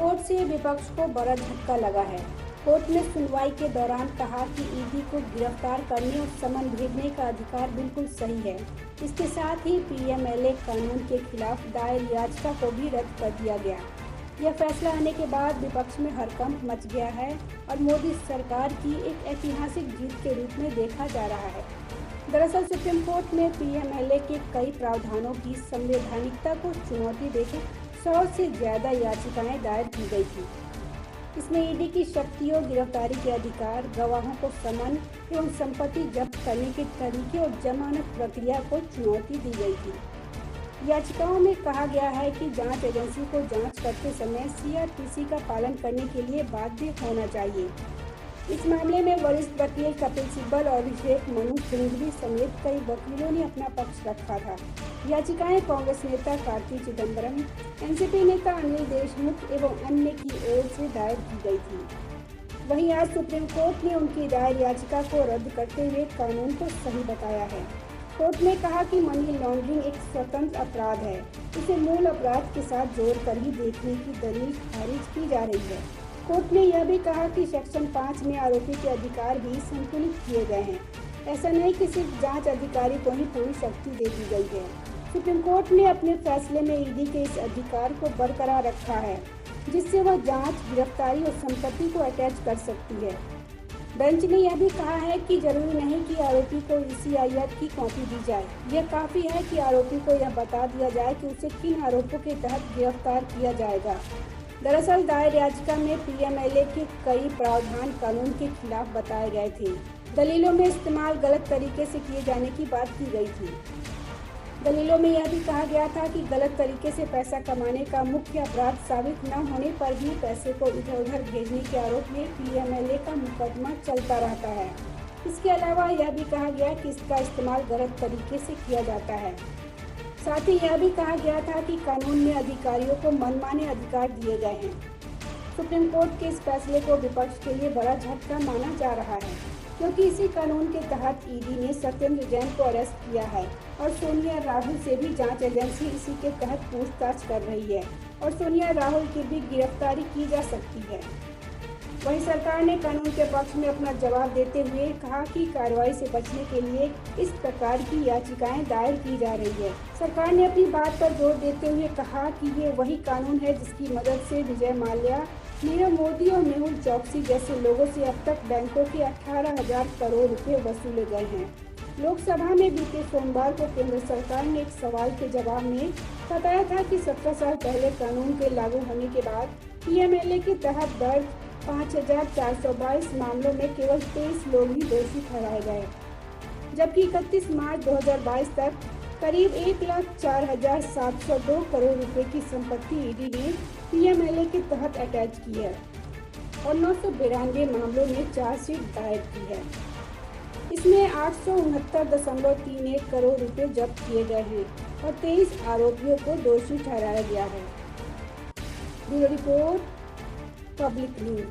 Court से विपक्ष को बड़ा झटका लगा है। कोर्ट ने सुनवाई के दौरान कहा कि ईडी को गिरफ्तार करने और समन भेजने का अधिकार बिल्कुल सही है। इसके साथ ही पीएमएलए कानून के खिलाफ दायर याचिका को भी रद्द कर दिया गया। यह फैसला आने के बाद विपक्ष में हड़कंप मच गया है और मोदी सरकार की एक ऐतिहासिक जीत के रूप में देखा जा रहा है। दरअसल सुप्रीम कोर्ट में पीएमएलए के कई प्रावधानों की संवैधानिकता को चुनौती देकर 100 से ज्यादा याचिकाएं दायर की गई थी। इसमें ईडी की शक्तियों, गिरफ्तारी के अधिकार, गवाहों को समन एवं संपत्ति जब्त करने के तरीके और जमानत प्रक्रिया को चुनौती दी गई थी। याचिकाओं में कहा गया है कि जांच एजेंसी को जांच करते समय सीआरपीसी का पालन करने के लिए बाध्य होना चाहिए। इस मामले में वरिष्ठ वकील कपिल सिब्बल और अभिषेक मनु सिंघवी समेत कई वकीलों ने अपना पक्ष रखा था। याचिकाएं कांग्रेस नेता कार्ति चिदंबरम, एनसीपी नेता अनिल देशमुख एवं अन्य की ओर से दायर की गई थी। वहीं आज सुप्रीम कोर्ट ने उनकी दायर याचिका को रद्द करते हुए कानून को सही बताया है। कोर्ट ने कहा कि मनी लॉन्ड्रिंग एक स्वतंत्र अपराध है, इसे मूल अपराध के साथ जोड़कर ही देखने की दलील खारिज की जा रही है। कोर्ट ने यह भी कहा कि सेक्शन 5 में आरोपी के अधिकार भी संतुलित किए गए हैं। ऐसा नहीं कि सिर्फ जांच अधिकारी को ही पूरी शक्ति दे दी गई है। सुप्रीम कोर्ट ने अपने फैसले में ईडी के इस अधिकार को बरकरार रखा है, जिससे वह जांच, गिरफ्तारी और संपत्ति को अटैच कर सकती है। बेंच ने यह भी कहा है कि जरूरी नहीं कि आरोपी को ईसीआईआर की कॉपी दी जाए। यह काफी है कि आरोपी को यह बता दिया जाए कि उसे किन आरोपों के तहत गिरफ्तार किया जाएगा। दरअसल दायर याचिका में पीएमएलए के कई प्रावधान कानून के खिलाफ बताए गए थे। दलीलों में इस्तेमाल गलत तरीके से किए जाने की बात की गई थी। दलीलों में यह भी कहा गया था कि गलत तरीके से पैसा कमाने का मुख्य अपराध साबित न होने पर भी पैसे को इधर उधर भेजने के आरोप में पीएमएलए का मुकदमा चलता रहता है। इसके अलावा यह भी कहा गया कि इसका इस्तेमाल गलत तरीके से किया जाता है। साथ ही यह भी कहा गया था कि कानून में अधिकारियों को मनमाने अधिकार दिए गए हैं। सुप्रीम कोर्ट के इस फैसले को विपक्ष के लिए बड़ा झटका माना जा रहा है, क्योंकि इसी कानून के तहत ईडी ने सत्येंद्र जैन को अरेस्ट किया है और सोनिया राहुल से भी जांच एजेंसी इसी के तहत पूछताछ कर रही है और सोनिया राहुल की भी गिरफ्तारी की जा सकती है। वहीं सरकार ने कानून के पक्ष में अपना जवाब देते हुए कहा कि कार्रवाई से बचने के लिए इस प्रकार की याचिकाएं दायर की जा रही है। सरकार ने अपनी बात पर जोर देते हुए कहा कि ये वही कानून है जिसकी मदद से विजय माल्या, नीरव मोदी और मेहुल चौकसी जैसे लोगों से अब तक बैंकों के 18,000 करोड़ रुपए वसूले गए हैं। लोकसभा में बीते सोमवार को केंद्र सरकार ने एक सवाल के जवाब में बताया था कि 17 साल पहले कानून के लागू होने के बाद पीएमएलए के तहत दर्ज 5,422 मामलों में केवल 23 लोग ही दोषी ठहराए गए, जबकि 31 मार्च 2022 तक करीब 1,04,702 करोड़ रुपए की संपत्ति ईडी ने पीएमएलए के तहत अटैच की है और 992 मामलों में चार्जशीट दायर की है। इसमें 869.31 करोड़ रुपए जब्त किए गए हैं और 23 आरोपियों को दोषी ठहराया गया है। Bureau report, public news.